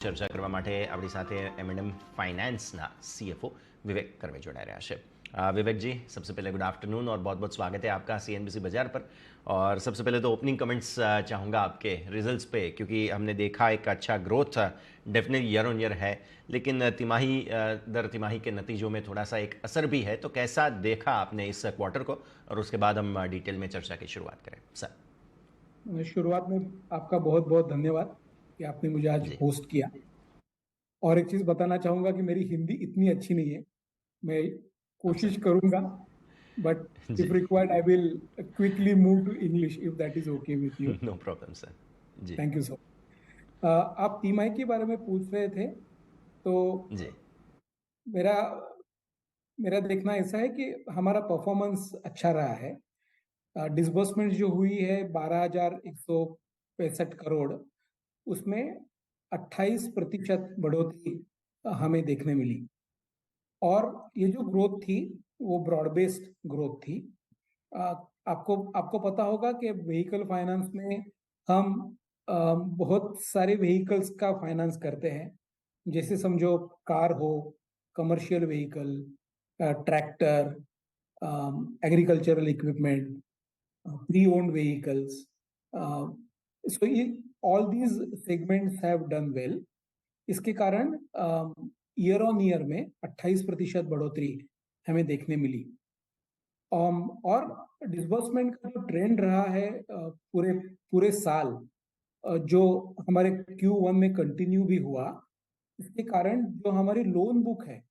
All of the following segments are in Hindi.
ચર્ચા કરવા માટે આપણી સાથે M&M फाइनेंसના CFO विवेक कर्वे जोड़ा रहा है। विवेक जी, सबसे पहले गुड आफ्टरनून और बहुत बहुत स्वागत है आपका CNBC बाजार पर। और सबसे पहले तो ओपनिंग कमेंट्स चाहूँगा आपके रिजल्ट्स पे, क्योंकि हमने देखा एक अच्छा growth definitely year on year है, लेकिन तिमाही दर तिमाही के नतीजों में थोड़ा सा एक असर भी है। तो कैसा देखा आपने इस क्वार्टर को, और उसके बाद हम डिटेल में चर्चा की शुरुआत करें सर। शुरुआत में आपका बहुत बहुत धन्यवाद कि आपने मुझे आज जी। होस्ट किया। और एक चीज बताना चाहूंगा कि मेरी हिंदी इतनी अच्छी नहीं है, मैं कोशिश करूंगा, बट जी। If required I will quickly move to English if that is okay with you. No problem sir. जी थैंक यू सर। आप तिमाही के बारे में पूछ रहे थे, तो जी मेरा मेरा देखना ऐसा है कि हमारा परफॉर्मेंस अच्छा रहा है। डिसबर्समेंट जो हुई है 12,165 करोड़, उसमें 28% बढ़ोतरी हमें देखने मिली। और ये जो ग्रोथ थी वो ब्रॉड बेस्ड ग्रोथ थी। आपको आपको पता होगा कि व्हीकल फाइनेंस में हम बहुत सारे व्हीकल्स का फाइनेंस करते हैं। जैसे समझो कार हो, commercial vehicle, tractor, agricultural equipment, pre-owned vehicles. So all these segments have done well. इसके कारण ईयर ऑन ईयर में 28% बढ़ोतरी हमें देखने मिली। और डिसबर्समेंट का जो ट्रेंड रहा है पूरे पूरे साल, जो हमारे Q1 में कंटिन्यू भी हुआ, इसके कारण जो हमारी लोन बुक है,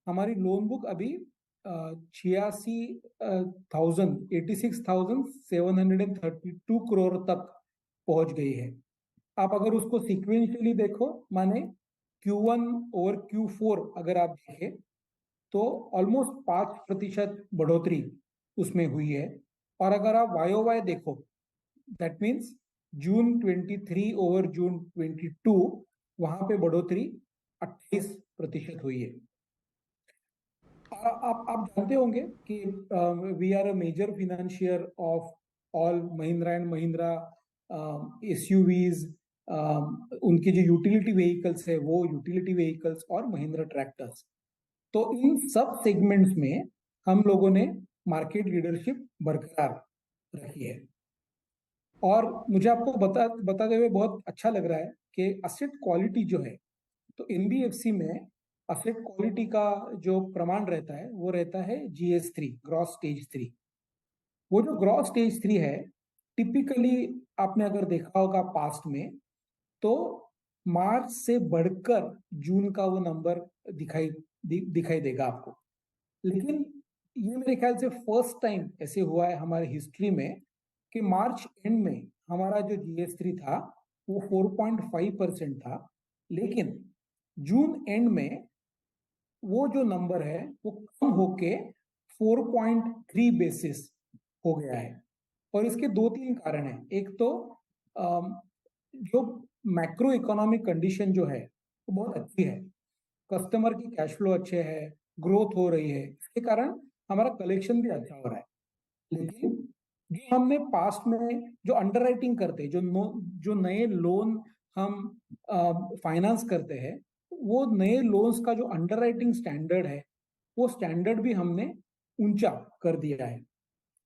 हमारी लोन बुक अभी 86,732 करोड़ तक पहुंच गई है। आप अगर उसको सीक्वेंशियली देखो, माने Q1 ओवर Q4 अगर आप देखें, तो ऑलमोस्ट 5% बढ़ोतरी उसमें हुई है। और अगर आप YOY देखो, दैट मीन्स जून 23 ओवर जून 22, वहां पे बढ़ोतरी 28% हुई है। आप जानते होंगे कि we are a major financier of all Mahindra and Mahindra SUVs, उनके जो यूटिलिटी व्हीकल्स है वो यूटिलिटी व्हीकल्स, और महिंद्रा ट्रैक्टर्स। तो इन सब सेगमेंट्स में हम लोगों ने मार्केट लीडरशिप बरकरार रखी है। और मुझे आपको बताते हुए बहुत अच्छा लग रहा है कि असेट क्वालिटी जो है, तो NBFC में असेट क्वालिटी का जो प्रमाण रहता है वो रहता है GS3, ग्रॉस स्टेज 3। वो जो ग्रॉस स्टेज 3 है, टिपिकली आपने अगर देखा होगा पास्ट में, तो मार्च से बढ़कर जून का वो नंबर दिखाई देगा आपको। लेकिन ये मेरे ख्याल से फर्स्ट टाइम ऐसे हुआ है हमारे हिस्ट्री में कि मार्च एंड में हमारा जो GS3 था वो 4.5% था, लेकिन जून एंड में वो जो नंबर है वो कम होके 4.3 बेसिस हो गया है। और इसके 2-3 कारण हैं। एक तो जो मैक्रो इकोनॉमिक कंडीशन जो है वो बहुत अच्छी है, कस्टमर की कैश फ्लो अच्छे है, ग्रोथ हो रही है, इसके कारण हमारा कलेक्शन भी अच्छा हो रहा है। लेकिन जो हमने पास्ट में जो अंडरराइटिंग करते, जो नए लोन हम फाइनेंस करते हैं, वो नए लोन्स का जो अंडरराइटिंग स्टैंडर्ड है, वो स्टैंडर्ड भी हमने ऊंचा कर दिया है।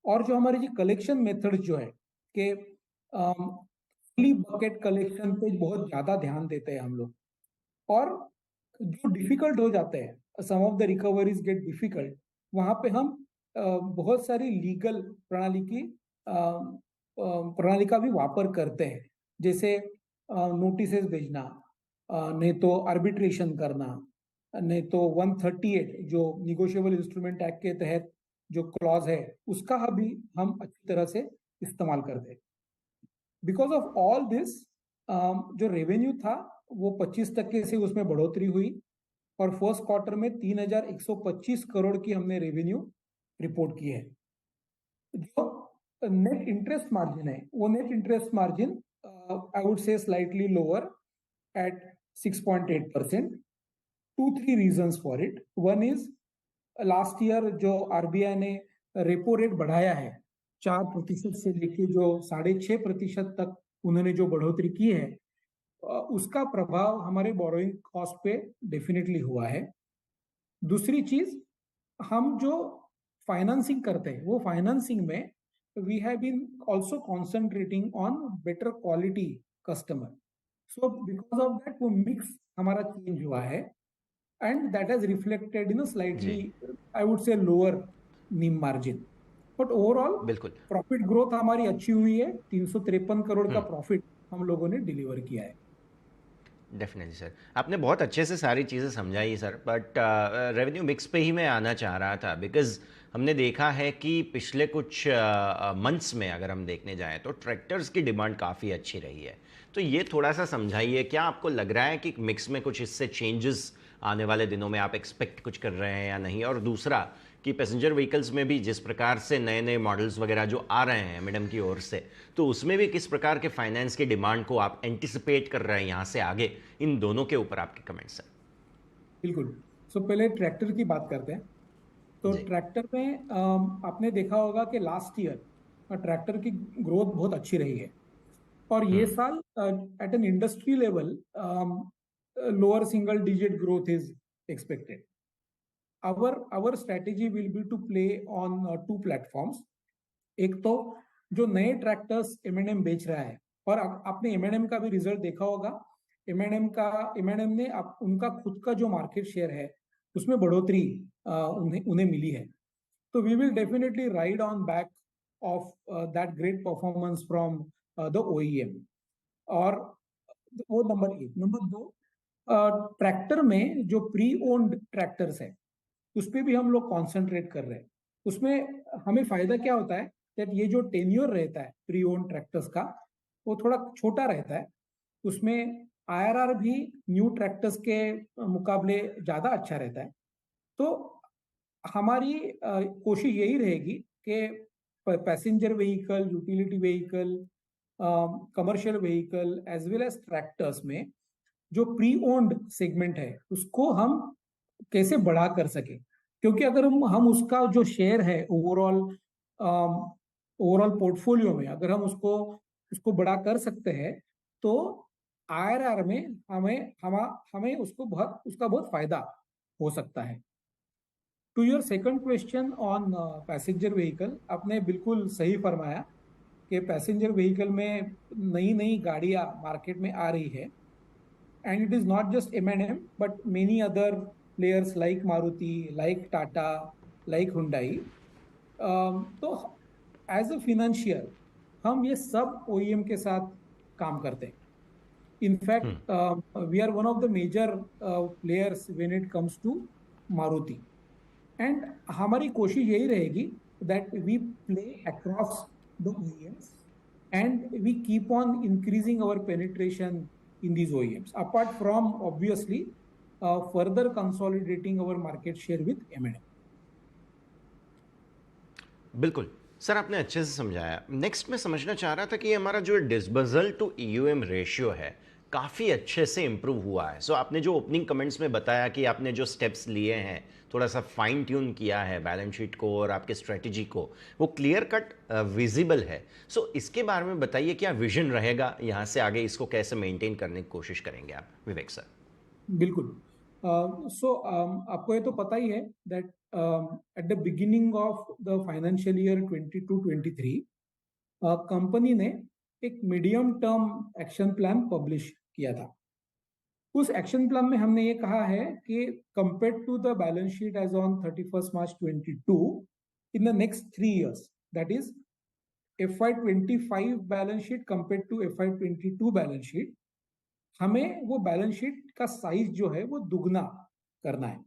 और जो हमारी जी कलेक्शन मेथड जो है कि बकेट कलेक्शन पे बहुत ज्यादा ध्यान देते हैं हम लोग। और जो डिफिकल्ट हो जाते हैं, some of the recoveries get difficult, वहां पे हम बहुत सारी लीगल प्रणाली का भी वापर करते हैं। जैसे नोटिस भेजना, नहीं तो आर्बिट्रेशन करना, नहीं तो 138 जो निगोशिएबल इंस्ट्रूमेंट एक्ट के तहत जो क्लॉज है उसका भी हम अच्छी तरह से इस्तेमाल करते हैं। बिकॉज ऑफ ऑल दिस, जो रेवेन्यू था वो 25% से उसमें बढ़ोतरी हुई, और फर्स्ट क्वार्टर में 3,125 करोड़ की हमने रेवेन्यू रिपोर्ट की है। जो नेट इंटरेस्ट मार्जिन है, वो net interest margin I would से slightly lower eight 6.8%। 2-3 reasons for it. One is, last year जो RBI ने रेपो रेट बढ़ाया है 4% से लेके जो 6.5% तक उन्होंने जो बढ़ोतरी की है, उसका प्रभाव हमारे बोरोइंग कॉस्ट पे डेफिनेटली हुआ है। दूसरी चीज, हम जो फाइनेंसिंग करते हैं वो फाइनेंसिंग में we have been also concentrating on better quality customer. So because of that वो मिक्स हमारा चेंज हुआ है and that has reflected in जी, slightly, I would say, lower NIM margin. But overall बिल्कुल। प्रॉफिट ग्रोथ हमारी अच्छी हुई है, 353 करोड़ का हुँ। प्रॉफिट हम लोगों ने डिलीवर किया है। डेफिनेटली सर, आपने बहुत अच्छे से सारी चीज़ें समझाई सर, बट रेवेन्यू मिक्स पे ही मैं आना चाह रहा था बिकॉज़ हमने देखा है कि पिछले कुछ मंथ्स में अगर हम देखने जाएं तो ट्रैक्टर्स की डिमांड काफ़ी अच्छी रही है। तो ये थोड़ा सा समझाइए, क्या आपको लग रहा है कि मिक्स में कुछ इससे चेंजेस आने वाले दिनों में आप एक्सपेक्ट कुछ कर रहे हैं या नहीं? और दूसरा कि पैसेंजर व्हीकल्स में भी जिस प्रकार से नए नए मॉडल्स वगैरह जो आ रहे हैं मैडम की ओर से, तो उसमें भी किस प्रकार के फाइनेंस की डिमांड को आप एंटिसिपेट कर रहे हैं यहाँ से आगे? इन दोनों के ऊपर आपके कमेंट्स हैं। बिल्कुल। सो पहले ट्रैक्टर की बात करते हैं। तो जी। ट्रैक्टर में आपने देखा होगा कि लास्ट ईयर ट्रैक्टर की ग्रोथ बहुत अच्छी रही है, और ये साल at an industry level lower single digit growth is expected. our strategy will be to play on two platforms. एक तो जो नए ट्रैक्टर्स एम बेच रहा है, और आपने एम का भी रिजल्ट देखा होगा। एम ने उनका खुद का जो मार्केट शेयर है उसमें बढ़ोतरी उन्हें उन्हें मिली है। तो we will definitely ride on back of that great performance from the OEM. और वो नंबर एक। नंबर दो, ट्रैक्टर में जो प्री ओन्ड ट्रैक्टर्स है उस पर भी हम लोग कॉन्सेंट्रेट कर रहे हैं। उसमें हमें फायदा क्या होता है कि ये जो टेन्योर रहता है प्री ओन्ड ट्रैक्टर्स का, वो थोड़ा छोटा रहता है। उसमें आईआरआर भी न्यू ट्रैक्टर्स के मुकाबले ज्यादा अच्छा रहता है। तो हमारी कोशिश यही रहेगी कि passenger vehicle, utility vehicle, commercial vehicle as well as tractors में जो प्री ओन्ड सेगमेंट है उसको हम कैसे बढ़ा कर सके। क्योंकि अगर हम उसका जो शेयर है ओवरऑल पोर्टफोलियो में, अगर हम उसको उसको बड़ा कर सकते हैं तो आईआरआर में हमें उसका बहुत फायदा हो सकता है। To your second question on passenger vehicle, आपने बिल्कुल सही फरमाया कि पैसेंजर व्हीकल में नई नई गाड़ियां मार्केट में आ रही है, and it is not just M&M but many other players like Maruti, like Tata, like Hyundai. तो एज अ फिनेंशियर हम ये सब ओईएम के साथ काम करते हैं। In fact we are one of the major players when it comes to Maruti. And हमारी कोशिश यही रहेगी that we play across the OEMs and we keep on increasing our penetration in these OEMs, apart from obviously further consolidating our market share with M&M. बिल्कुल सर, आपने अच्छे से समझाया। नेक्स्ट मैं समझना चाह रहा था कि हमारा जो डिस्बर्सल टू ईयूएम रेशियो है काफ़ी अच्छे से इम्प्रूव हुआ है। सो आपने जो ओपनिंग कमेंट्स में बताया कि आपने जो स्टेप्स लिए हैं, थोड़ा सा फाइन ट्यून किया है बैलेंस शीट को और आपके स्ट्रेटजी को, वो क्लियर कट विजिबल है। सो इसके बारे में बताइए, क्या विजन रहेगा यहाँ से आगे, इसको कैसे मेंटेन करने की कोशिश करेंगे आप विवेक सर? बिल्कुल। सो आपको ये तो पता ही है that at the beginning of the financial year 22-23 company ने एक medium term action plan publish किया था। उस एक्शन प्लान में हमने ये कहा है कि compare to the balance sheet as on 31 March 22, in the next 3 years, that is FY25 balance sheet compare to FY22 balance sheet, हमें वो बैलेंस शीट का साइज जो है वो दुगना करना है।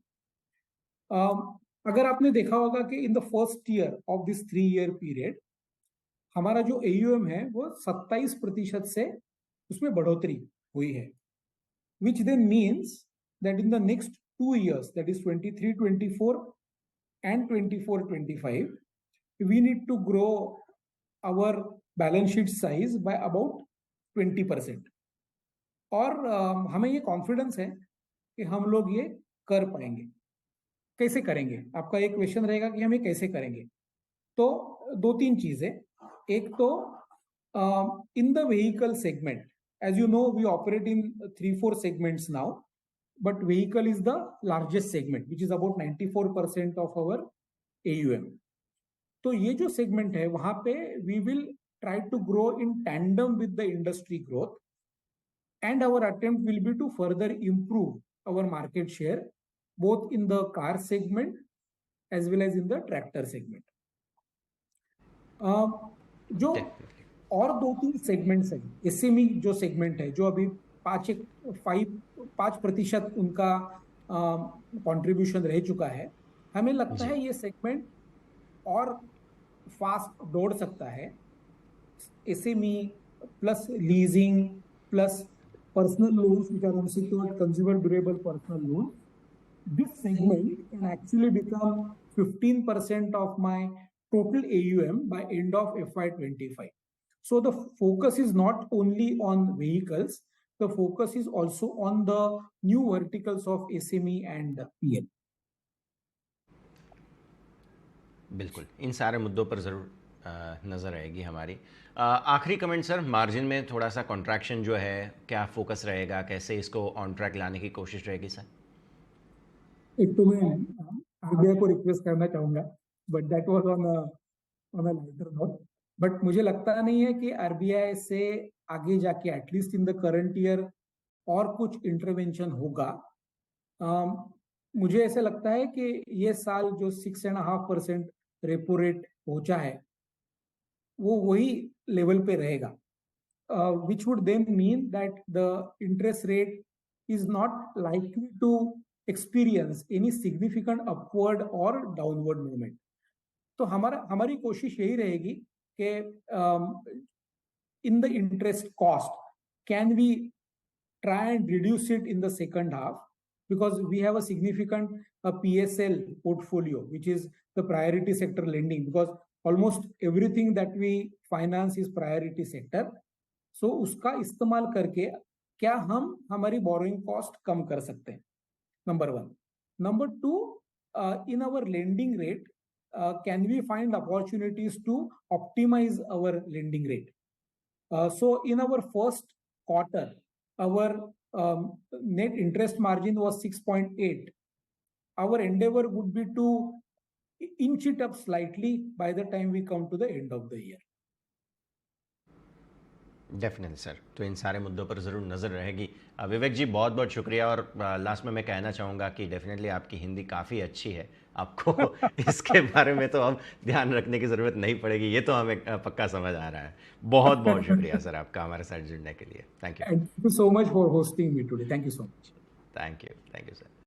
अगर आपने देखा होगा कि in the first year of this 3 year period हमारा जो AUM है वो 27% से उसमें बढ़ोतरी हुई है, which then means that in the next 2 years, that is 23-24 and 24-25, we need to grow our balance sheet size by about 20%. और हमें ये कॉन्फिडेंस है कि हम लोग ये कर पाएंगे। कैसे करेंगे, आपका एक क्वेश्चन रहेगा कि हम ये कैसे करेंगे। तो दो तीन चीजें। एक तो in the vehicle segment as you know, we operate in 3-4 segments now, but vehicle is the largest segment, which is about 94% of our AUM. तो ये जो segment है वहां पे we will try to grow in tandem with the industry growth, and our attempt will be to further improve our market share both in the car segment as well as in the tractor segment. जो Definitely. और 2-3 सेगमेंट्स है, एसएमई जो सेगमेंट है, जो अभी 5% उनका कंट्रीब्यूशन रह चुका है, हमें लगता जी। है ये सेगमेंट और फास्ट दौड़ सकता है. SME plus leasing plus personal loans which are unsecured consumer durable personal loans, this segment can actually become 15% of my total AUM by end of FY25. So the focus is not only on vehicles, the focus is also on the new verticals of SME and PL. बिल्कुल, इन सारे मुद्दों पर ज़रूर नज़र रहेगी हमारी. आखिरी कमेंट सर, मार्जिन में थोड़ा सा कॉन्ट्रैक्शन जो है, क्या फोकस रहेगा, कैसे इसको ऑन ट्रैक लाने की कोशिश रहेगी सर? एक तो मैं आरबीआई को रिक्वेस्ट करना चाहूंगा, but that was on a lighter note. But मुझे लगता नहीं है कि आरबीआई से आगे जाके at least in the current year और कुछ इंटरवेंशन होगा. मुझे ऐसे लगता है कि ये साल जो 6.5% रेपो रेट पहुंचा है वो वही लेवल पे रहेगा, which would then mean that the interest rate is not likely to experience any significant upward or downward movement. तो हमारी कोशिश यही रहेगी कि in the interest cost, can we try and reduce it in the second half, because we have a significant PSL portfolio, which is the priority sector lending, because almost everything that we finance is priority sector. So उसका इस्तेमाल करके क्या हम हमारी borrowing cost कम कर सकते हैं, number one. Number two, in our lending rate, can we find opportunities to optimize our lending rate? So in our first quarter, our net interest margin was 6.8. Our endeavor would be to inch it up slightly by the time we come to the end of the year. Definitely sir, तो इन सारे मुद्दों पर ज़रूर नज़र रहेगी. विवेक जी, बहुत बहुत शुक्रिया. और लास्ट में मैं कहना चाहूँगा कि डेफिनेटली आपकी हिंदी काफ़ी अच्छी है, आपको इसके बारे में तो अब ध्यान रखने की ज़रूरत नहीं पड़ेगी, ये तो हमें पक्का समझ आ रहा है. बहुत बहुत शुक्रिया सर आपका हमारे साथ जुड़ने के लिए. Thank you. Thank you so much for hosting me today. Thank you so much. Thank you sir.